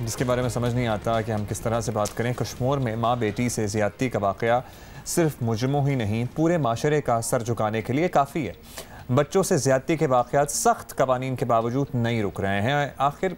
जिसके बारे में समझ नहीं आता कि हम किस तरह से बात करें। कश्मीर में माँ बेटी से ज़्यादती का वाक़या सिर्फ मुजरिमों ही नहीं, पूरे माशरे का सर झुकाने के लिए काफ़ी है। बच्चों से ज़्यादती के वाक़यात सख्त कवानीन के बावजूद नहीं रुक रहे हैं। आखिर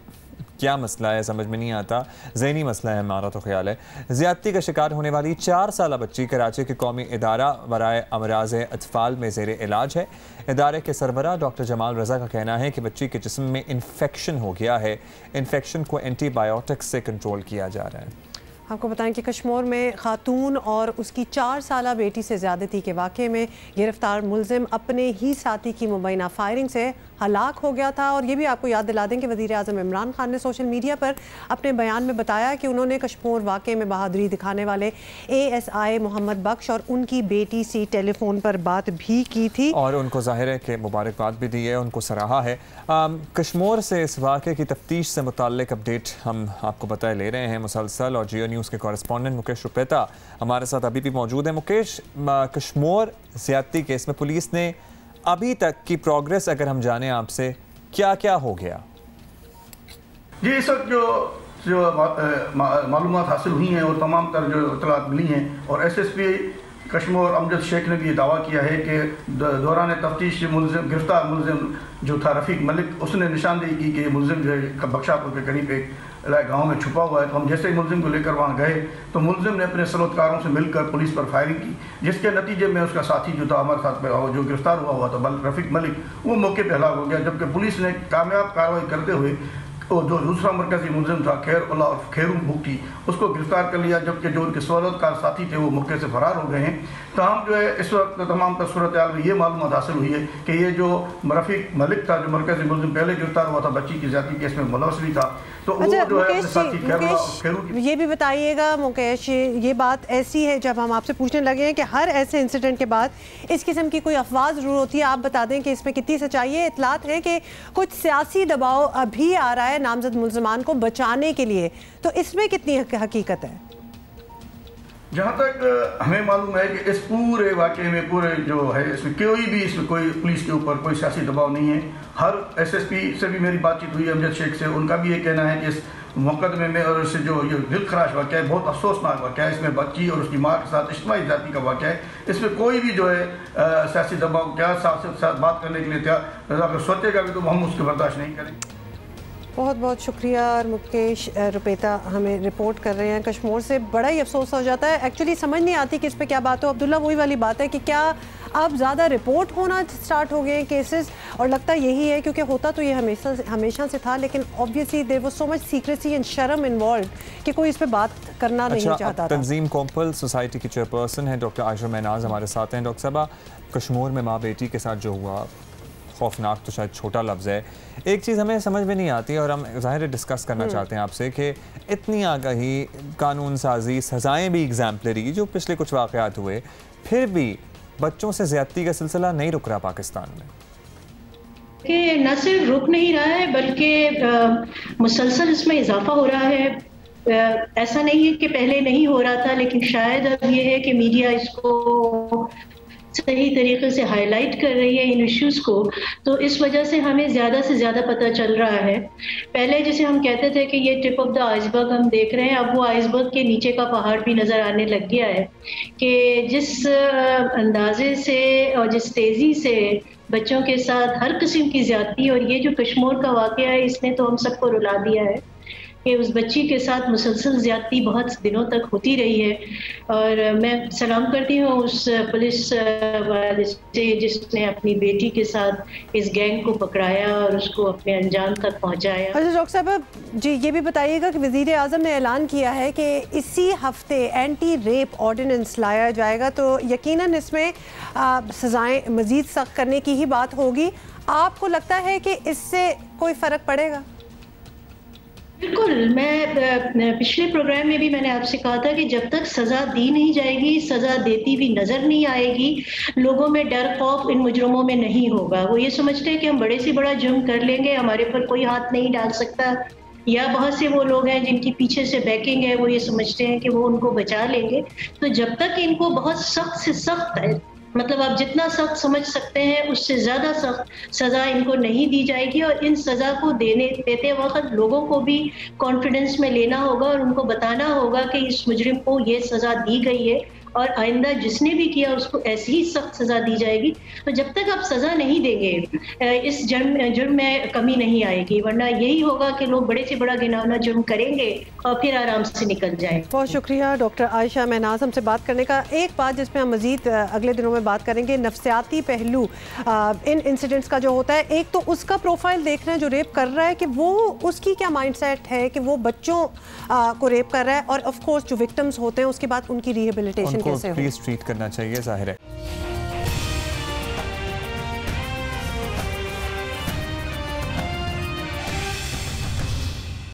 क्या मसला है, समझ में नहीं आता। ज़हनी मसला है, हमारा तो ख्याल है। ज़्यादती का शिकार होने वाली 4 साला बच्ची कराची के कौमी इदारा बराए अमराज अतफाल में ज़ेर इलाज है। इदारे के सरबराह डॉक्टर जमाल रज़ा का कहना है कि बच्ची के जिस्म में इन्फेक्शन हो गया है। इन्फेक्शन को एंटीबायोटिक्स से कंट्रोल किया जा रहा है। आपको बताएं कि कश्मीर में खातून और उसकी 4 साला बेटी से ज़्यादती के वाक़े में गिरफ्तार मुलजिम अपने ही साथी की मुबैना फायरिंग से हलाक हो गया था। और ये भी आपको याद दिला दें कि वज़ीर आज़म इमरान खान ने सोशल मीडिया पर अपने बयान में बताया कि उन्होंने कश्मीर वाक़े में बहादुरी दिखाने वाले ASI मोहम्मद बख्श और उनकी बेटी से टेलीफोन पर बात भी की थी और उनको ज़ाहिर है कि मुबारकबाद भी दी है, उनको सराहा है। कश्मीर से इस वाक़े की तफ्तीश से मुताल्लिक अपडेट हम आपको बताए ले रहे हैं मुसलसल, और जियो न्यूज़ के कॉरेस्पॉन्डेंट मुकेश रुपेता हमारे साथ अभी भी मौजूद है। मुकेश, कश्मीर ज़्यादती केस में पुलिस ने अभी तक की प्रोग्रेस अगर हम जाने आपसे, क्या क्या हो गया? जी, इस वक्त जो मालूमात हासिल हुई हैं और तमाम तर जो इतलात मिली हैं, और SSP कश्मीर अमजद शेख ने भी ये दावा किया है कि दौरान तफ्तीश गिरफ्तार मुलजिम जो था रफ़ीक मलिक, उसने निशानदेही की कि मुलजिम जो है बख्शापुर के करीब एक गांव में छुपा हुआ है। तो हम जैसे ही मुलजिम को लेकर वहां गए तो मुलजिम ने अपने सलोतकारों से मिलकर पुलिस पर फायरिंग की, जिसके नतीजे में उसका साथी जो था हमारे साथ में जो गिरफ्तार हुआ था रफ़ीक मलिक, वो मौके पर हलाक हो गया। जबकि पुलिस ने कामयाब कार्रवाई करते हुए जो दूसरा मरकजी मुलजिम था खैरुल्लाह और खैरू भुट्टी, उसको गिरफ्तार कर लिया, जबकि जो उनके सवालतकार साथी थे वो मौके से फरार हो गए हैं। तमाम जो है इस वक्त तमाम सूरत हाल में ये मालूमात हासिल हुई है कि ये जो रफ़ीक मलिक था, जो मरकजी मुलजिम पहले गिरफ्तार हुआ था बच्ची की ज़्यादती केस में मुलव्वस भी था, तो वो जो है साथी खैरू। ये भी बताइएगा मुकेश, ये बात ऐसी है जब हम आपसे पूछने लगे हैं कि हर ऐसे इंसिडेंट के बाद इस किस्म की कोई अफवाह ज़रूर होती है, आप बता दें कि इसमें कितनी सच्चाई है। इतलात है कि कुछ सियासी दबाव अभी आ रहा है नामजद मुल्ज़िमान को बचाने के लिए, तो इसमें कितनी हकीकत है? जहाँ तक हमें मालूम है कि इस पूरे वाक़े में पूरे जो है इसमें कोई पुलिस के ऊपर कोई सियासी दबाव नहीं है। हर SSP से भी मेरी बातचीत हुई अमजद शेख से, उनका भी ये कहना है कि इस मुकदमे में और इससे जो ये दिल खराश वाक़या है, बहुत अफसोसनाक वाक़या है, इसमें बच्ची और उसकी माँ के साथ इज्तिमाई ज़्यादती का वाक़या है। इसमें कोई भी जो है सियासी दबाव क्या साथ बात करने के लिए तैयार अगर सोचेगा भी तो हम उसको बर्दाश्त नहीं करेंगे। बहुत बहुत शुक्रिया। और मुकेश रुपेता हमें रिपोर्ट कर रहे हैं कश्मीर से। बड़ा ही अफसोस हो जाता है, एक्चुअली समझ नहीं आती कि इस पर क्या बात हो। अब्दुल्ला, वही वाली बात है कि क्या अब ज़्यादा रिपोर्ट होना स्टार्ट हो गए हैं केसेस, और लगता यही है क्योंकि होता तो ये हमेशा से था, लेकिन obviously there was so much secrecy and शर्म इन्वॉल्व कि कोई इस पर बात करना नहीं चाहता था। तंजीम कोम्पल सोसाइटी की चेयरपर्सन है डॉक्टर आयशा महनाज हमारे साथ हैं। डॉक्टर साहबा, कश्मीर में माँ बेटी के साथ जो हुआ, खौफनाक तो शायद छोटा लफ्ज़ है, एक चीज़ हमें समझ में नहीं आती और हम ज़ाहिर डिस्कस करना चाहते हैं आपसे कि इतनी आगाही, कानून साजी, सज़ाएँ भी एग्जाम्पलरी जो पिछले कुछ वाक़यात हुए, फिर भी बच्चों से ज़्यादती का सिलसिला नहीं रुक रहा पाकिस्तान में। कि न सिर्फ रुक नहीं रहा है बल्कि मुसलसल इसमें इजाफा हो रहा है। ऐसा नहीं है कि पहले नहीं हो रहा था, लेकिन शायद अब ये है कि मीडिया इसको सही तरीके से हाईलाइट कर रही है इन इश्यूज को, तो इस वजह से हमें ज़्यादा से ज़्यादा पता चल रहा है। पहले जैसे हम कहते थे कि ये टिप ऑफ द आइसबर्ग हम देख रहे हैं, अब वो आइसबर्ग के नीचे का पहाड़ भी नज़र आने लग गया है कि जिस अंदाजे से और जिस तेज़ी से बच्चों के साथ हर किस्म की ज़्यादती, और ये जो कश्मीर का वाक़या है इसने तो हम सबको रुला दिया है कि उस बच्ची के साथ मुसलसल ज़्यादती बहुत दिनों तक होती रही है। और मैं सलाम करती हूँ उस पुलिस वाले से जिसने अपनी बेटी के साथ इस गैंग को पकड़ाया और उसको अपने अंजाम तक पहुँचाया। अच्छा डॉक्टर साहब जी, ये भी बताइएगा कि वज़ीर आज़म ने ऐलान किया है कि इसी हफ्ते एंटी रेप ऑर्डिनेंस लाया जाएगा, तो यकीनन इसमें सज़ाएँ मज़ीद सख्त करने की ही बात होगी। आपको लगता है कि इससे कोई फ़र्क पड़ेगा? बिल्कुल, मैं पिछले प्रोग्राम में भी मैंने आपसे कहा था कि जब तक सज़ा दी नहीं जाएगी, सज़ा देती भी नज़र नहीं आएगी, लोगों में डर खौफ इन मुजरमों में नहीं होगा। वो ये समझते हैं कि हम बड़े से बड़ा जुर्म कर लेंगे, हमारे पर कोई हाथ नहीं डाल सकता, या बहुत से वो लोग हैं जिनकी पीछे से बैकिंग है, वो ये समझते हैं कि वो उनको बचा लेंगे। तो जब तक इनको बहुत सख्त से सख्त मतलब आप जितना सख्त समझ सकते हैं उससे ज़्यादा सख्त सज़ा इनको नहीं दी जाएगी। और इन सज़ा को देते वक्त लोगों को भी कॉन्फिडेंस में लेना होगा और उनको बताना होगा कि इस मुजरिम को ये सज़ा दी गई है और आइंदा जिसने भी किया उसको ऐसी ही सख्त सज़ा दी जाएगी। तो जब तक आप सज़ा नहीं देंगे इस जुर्म में कमी नहीं आएगी, वरना यही होगा कि लोग बड़े से बड़ा घिनौना जुर्म करेंगे और फिर आराम से निकल जाएंगे। बहुत शुक्रिया डॉक्टर आयशा महनाज हमसे बात करने का। एक बात जिस पे हम मज़ीद अगले दिनों में बात करेंगे, नफ्सियाती पहलू इन इंसिडेंट्स का जो होता है। एक तो उसका प्रोफाइल देखना है जो रेप कर रहा है कि वो उसकी क्या माइंडसेट है कि वो बच्चों को रेप कर रहा है, और ऑफ कोर्स जो विक्टिम्स होते हैं उसके बाद उनकी रिहेबिलिटेशन कैसे हो। प्लीज ट्रीट करना चाहिए, जाहिर है।